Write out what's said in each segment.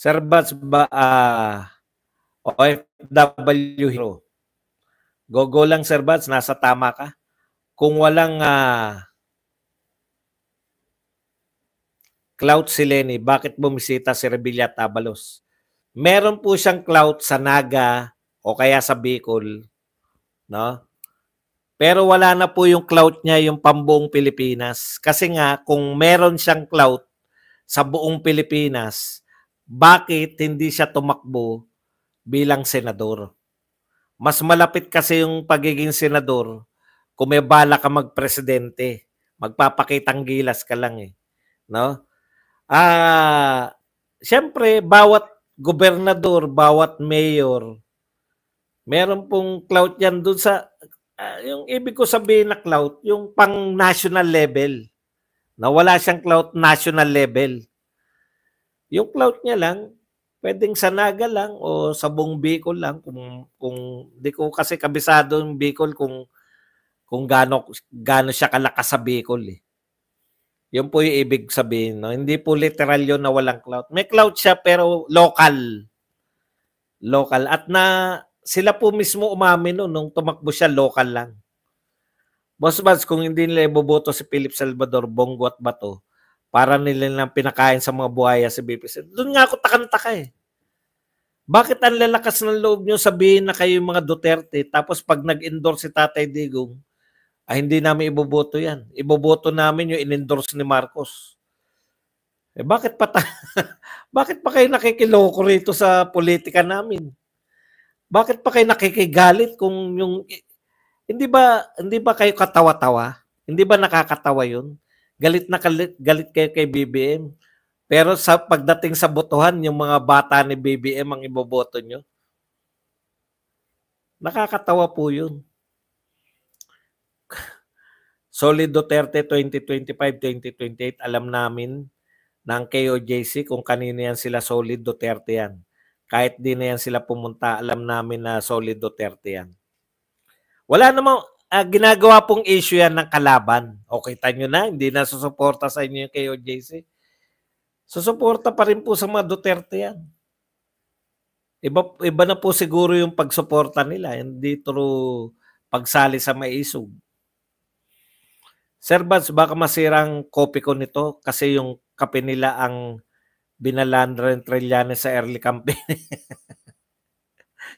Sir Bats ba, OFW hero? Go lang Sir Bats, nasa tama ka. Kung walang clout si Lenny, bakit bumisita si Revilla at Abalos? Meron po siyang clout sa Naga o kaya sa Bicol, no? Pero wala na po yung clout niya yung pambuong Pilipinas. Kasi nga, kung meron siyang clout sa buong Pilipinas, bakit hindi siya tumakbo bilang senador? Mas malapit kasi yung pagiging senador kung may bala ka magpresidente. Magpapakitang gilas ka lang eh. No? Siyempre, bawat gobernador, bawat mayor, meron pong clout yan dun sa, yung ibig ko sabihin na clout, yung pang national level. Na wala siyang clout national level. Yung clout niya lang, pwedeng sa Naga lang o sa buong Bicol lang. Kung di ko kasi kabisado yung Bicol kung gaano siya kalakas sa Bicol eh. Yun po yung ibig sabihin. No? Hindi po literal yun na walang clout. May clout siya pero local. Local. At na sila po mismo umamin no, nung tumakbo siya, local lang. Boss Buds, kung hindi nila iboboto si Philip Salvador, Bongo at Bato, para nila lang pinakain sa mga buhaya si BPC. Doon nga ako takanta eh. Bakit ang lalakas ng loob nyo sabihin na kayo yung mga Duterte, tapos pag nag-endorse si Tatay Digong, hindi namin iboboto yan. Iboboto namin yung in-endorse ni Marcos. Bakit pa bakit pa kayo nakikiloko rito sa politika namin? Bakit pa kayo nakikigalit kung yung hindi ba kayo katawa-tawa? Hindi ba nakakatawa 'yun? Galit na galit kayo kay BBM. Pero sa pagdating sa botohan, yung mga bata ni BBM ang iboboto nyo. Nakakatawa po 'yun. Solid Duterte 2025-2028, alam namin ng KOJC kung kanino yan sila solid Duterte yan. Kahit di na yan sila pumunta, alam namin na solid Duterte yan. Wala namang ginagawa pong issue yan ng kalaban. Okay, tanyo na, hindi na susuporta sa inyo yung KOJC. Susuporta pa rin po sa mga Duterte yan. Iba na po siguro yung pagsuporta nila, hindi through pagsali sa maisog. Sir Bads, baka masirang copy ko nito kasi yung kape nila ang binalandra ng Trillanes sa early campaign.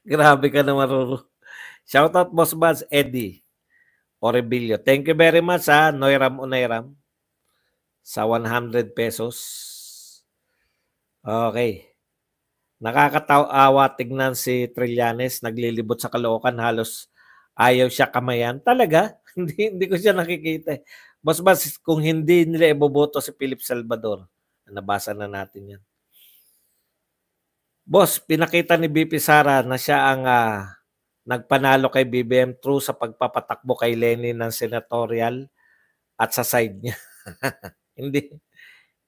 Grabe ka naman, Roro. Shoutout, Boss Bads, Eddie Orebilio. Thank you very much, Noiram Unairam, sa 100 pesos. Okay. Nakakatawa tignan si Trillanes, naglilibot sa Caloocan, halos ayaw siya kamayan. Talaga? hindi ko siya nakikita. Boss Bads, kung hindi nila iboboto si Philip Salvador, nabasa na natin yan. Boss, pinakita ni BP Sara na siya ang nagpanalo kay BBM through sa pagpapatakbo kay Lenny ng senatorial at sa side niya.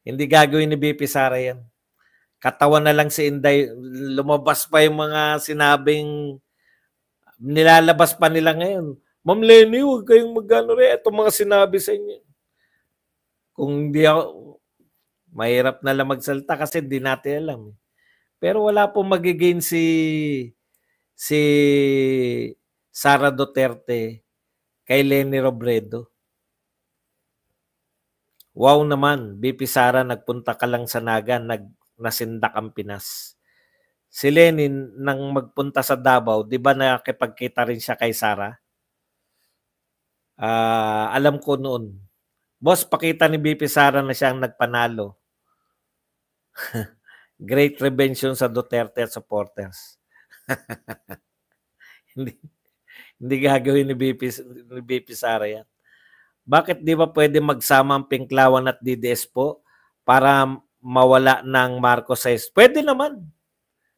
hindi gagawin ni BP Sara yan. Katawan na lang si Inday. Lumabas pa yung mga sinabing nilalabas pa nila ngayon. Ma'am Lenny, huwag kayong magano rin. Ito mga sinabi sa inyo. Kung hindi ako, mahirap na lang magsalita kasi hindi natin alam. Pero wala pong magigain si Sara Duterte kay Lenny Robredo. Wow naman, BP Sara, nagpunta ka lang sa Naga, nasindak ang Pinas. Si Lenny, nang magpunta sa Davao, di ba nakipagkita rin siya kay Sara? Alam ko noon. Boss, pakita ni BP Sara na siyang nagpanalo. Great revenge sa Duterte at supporters. hindi gagawin ni BP Sara yan. Bakit di ba pwede magsama ang Pinklawan at DDS po para mawala ng Marcos 6? Pwede naman.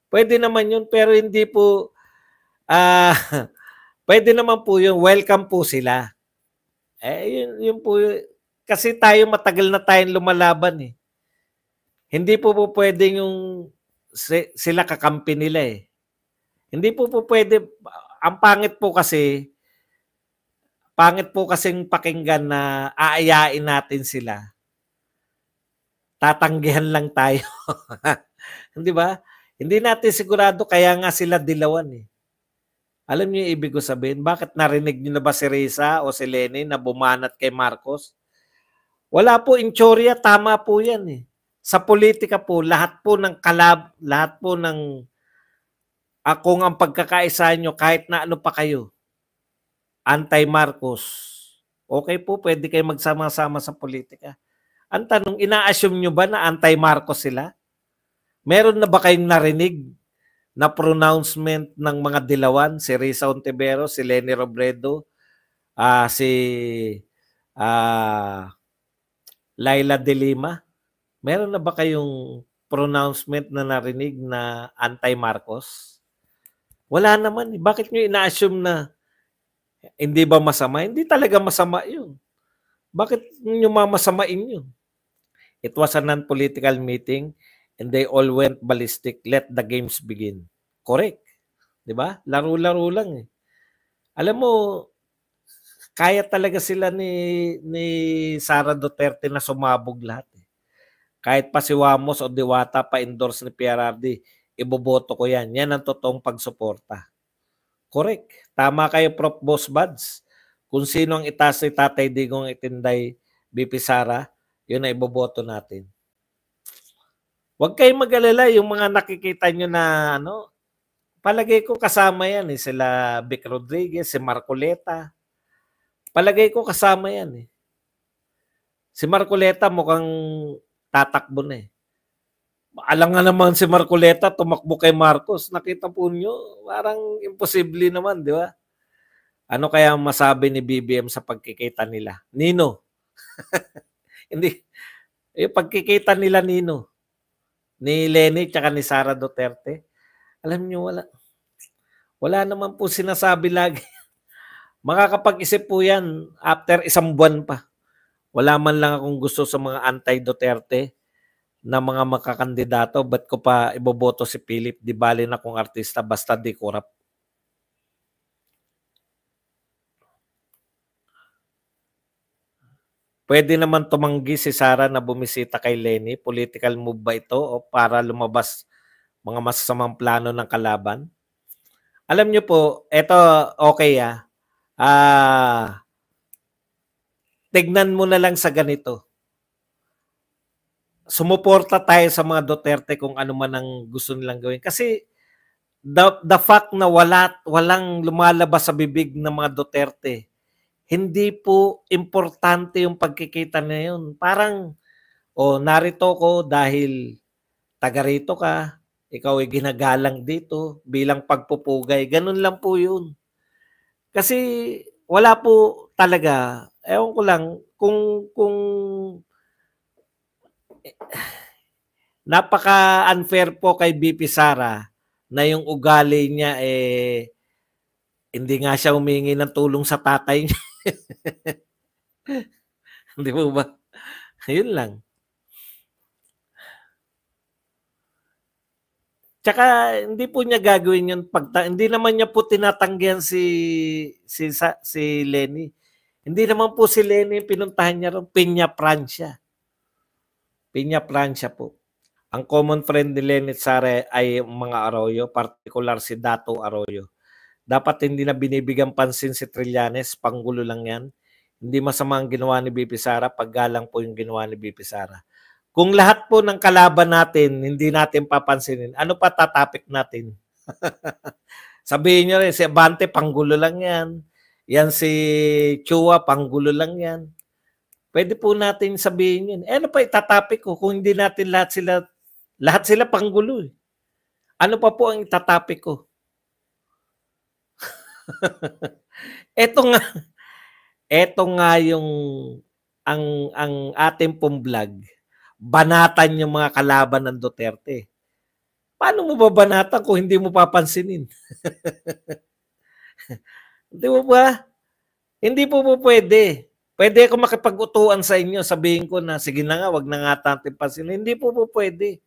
Pwede naman yun, pero hindi po, pwede naman po yun, welcome po sila. Yun po, kasi tayo matagal na tayong lumalaban eh. Hindi po pwede yung sila kakampi nila eh. Hindi po pwede, ang pangit po kasing pakinggan na aayain natin sila. Tatanggihan lang tayo. Di ba? Hindi natin sigurado kaya nga sila dilawan eh. Alam niyo yung ibig ko sabihin? Bakit narinig niyo na ba si Risa o si Lenny na bumanat kay Marcos? Wala po inchorya, tama po yan eh. Sa politika po, lahat po ng lahat po ng kung ang pagkakaisa nyo, kahit na ano pa kayo, anti-Marcos, okay po, pwede kayo magsama-sama sa politika. Ang tanong, ina-assume nyo ba na anti-Marcos sila? Meron na ba kayong narinig na pronouncement ng mga dilawan? Si Risa Ontiveros, si Lenny Robredo, si Laila De Lima? Meron na ba kayong pronouncement na narinig na anti-Marcos? Wala naman. Bakit nyo ina-assume na hindi ba masama? Hindi talaga masama yun. Bakit nyo mamasamain yun? It was a non-political meeting and they all went ballistic. Let the games begin. Correct. Diba? Laro-laro lang eh. Alam mo, kaya talaga sila ni Sara Duterte na sumabog lahat eh. Kahit pa si Wamos o Diwata pa-endorse ni PRRD, iboboto ko yan. Yan ang totoong pagsuporta. Correct. Tama kayo, Prof. Boss Buds. Kung sino ang itaas ni Tatay Digong Itinday, BP Sara, yun ang iboboto natin. Huwag kayong mag-alala yung mga nakikita nyo na palagay ko kasama yan eh. Sila Vic Rodriguez, si Marcoleta. Palagay ko kasama yan eh. Si Marcoleta mukhang tatakbo na eh. Alam nga naman si Marcoleta tumakbo kay Marcos. Nakita po nyo, parang imposible naman, di ba? Ano kaya masabi ni BBM sa pagkikita nila? Nino. Hindi. Yung pagkikita nila Nino. Ni Lenny tsaka ni Sara Duterte. Alam nyo, wala naman po sinasabi lagi. Makakapag-isip po yan after isang buwan pa. Wala man lang akong gusto sa mga anti-Duterte na mga makakandidato. Ba't ko pa iboboto si Philip? Di bali na kung artista basta di corrupt. Pwede naman tumanggi si Sara na bumisita kay Lenny. Political move ba ito o para lumabas mga masasamang plano ng kalaban? Alam nyo po, ito okay tignan mo na lang sa ganito. Sumuporta tayo sa mga Duterte kung ano man ang gusto nilang gawin. Kasi the fact na walang lumalabas sa bibig ng mga Duterte, hindi po importante yung pagkikita na yun. Parang, narito ko dahil taga rito ka, ikaw ay ginagalang dito bilang pagpupugay. Ganun lang po yun. Kasi wala po talaga, ewan ko lang, kung napaka-unfair po kay BP Sara na yung ugali niya hindi nga siya humingi ng tulong sa tatay niya. Hindi po ba? Yun lang. Tsaka hindi po niya gagawin yun hindi naman niya po tinatanggihan si Lenny. Hindi naman po si Lenny pinuntahan niya ron, Piña Francia. Piña Francia po. Ang common friend ni Lenny at Sara ay mga Arroyo, particular si Dato Arroyo. Dapat hindi na binibigyan pansin si Trillanes, panggulo lang yan. Hindi masama ang ginawa ni BP Sara, paggalang po yung ginawa ni BP Sara. Kung lahat po ng kalaban natin, hindi natin papansinin, ano pa tatapik natin? Sabihin nyo rin, si Abante, panggulo lang yan. Yan si Chua, panggulo lang yan. Pwede po natin sabihin yun. Ano pa itatapik ko kung hindi natin lahat sila panggulo eh. Ano pa po ang itatapik ko? Eto nga yung ang ating pong vlog. Banatan yung mga kalaban ng Duterte. Paano mo babanatan kung hindi mo papansinin? Di mo ba? Hindi po pwede. Pwede ako makipag-utuan sa inyo. Sabihin ko na, sige na nga, wag na nga natin pansinin. Hindi po pwede.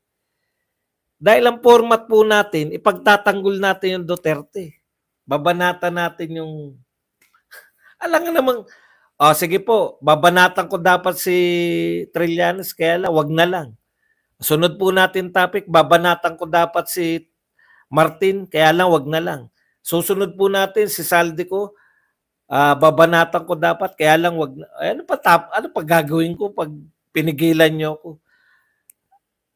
Dahil ang format po natin, ipagtatanggol natin yung Duterte. Babanatan natin yung... Alam nga namang, sige po, babanatan ko dapat si Trillanes, kaya lang, wag na lang. Sunod po natin topic, babanatan ko dapat si Martin, kaya lang wag na lang. Susunod po natin si Saldico, babanatan ko dapat, kaya lang wag na. Ano pa gagawin ko pag pinigilan niyo ako?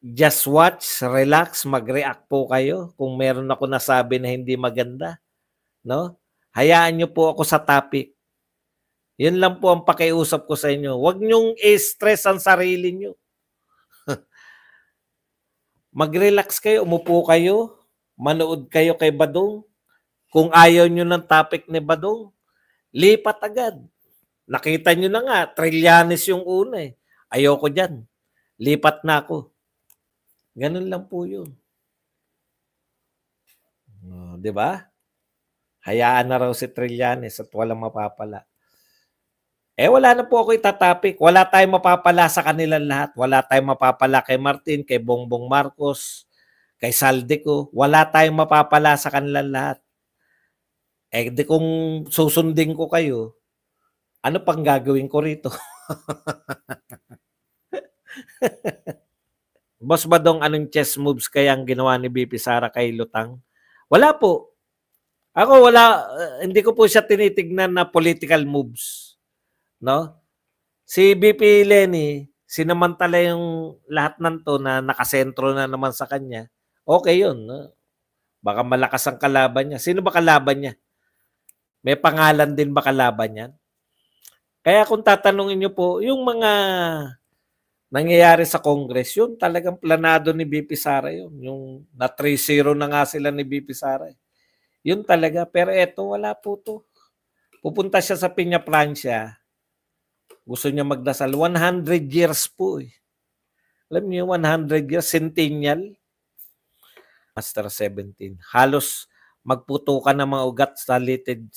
Just watch, relax, mag-react po kayo kung meron ako nasabi na hindi maganda, no? Hayaan niyo po ako sa topic. Yun lang po ang pakiusap ko sa inyo. Huwag niyong i-stress ang sarili niyo. Mag-relax kayo, umupo kayo, manood kayo kay Badong. Kung ayaw niyo ng topic ni Badong, lipat agad. Nakita niyo na nga, Trillanes yung una eh. Ayoko dyan. Lipat na ako. Ganun lang po yun. Di ba? Hayaan na raw si Trillanes at walang mapapala. Wala na po ako itatopic. Wala tayong mapapala sa kanilang lahat. Wala tayong mapapala kay Martin, kay Bongbong Marcos, kay Saldico. Wala tayong mapapala sa kanilang lahat. Di kung susundin ko kayo, ano pang gagawin ko rito? Boss Badong, anong chess moves kaya ang ginawa ni BP Sara kay Lutang? Wala po. Ako wala, hindi ko po siya tinitignan na political moves. No? Si BP Lenny, sinamantala yung lahat ng to na nakasentro na naman sa kanya. Okay yun. No? Baka malakas ang kalaban niya. Sino ba kalaban niya? May pangalan din ba kalaban niya? Kaya kung tatanungin niyo po, yung mga nangyayari sa Congress, yun talagang planado ni BP Sara yun. Yung na 3-0 na nga sila ni BP Sara. Yun talaga. Pero eto, wala po to. Pupunta siya sa Piña Francia. Gusto niya magdasal. 100 years po eh. Alam niyo, 100 years, centennial. Master 17. Halos magputukan ng mga ugat sa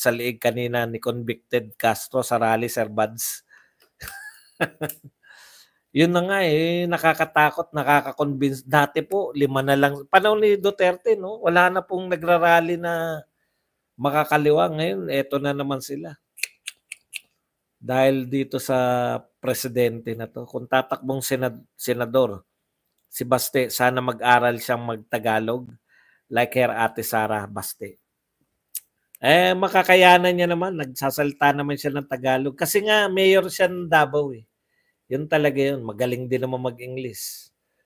liig kanina ni convicted Castro sa rally, Sir Buds. Yun na nga eh, nakakatakot, nakaka-convince. Dati po, 5 na lang. Panahon ni Duterte, no? Wala na pong nagrarally na makakaliwa. Ngayon, eto na naman sila. Dahil dito sa presidente na to. Kung tatakbong senador, si Baste, sana mag-aral siyang magtagalog like her ate Sara Baste. Makakayanan niya naman. Nagsasalita naman siya ng Tagalog. Kasi nga, mayor siya ng Davao eh. Yun talaga yun. Magaling din naman mag-English.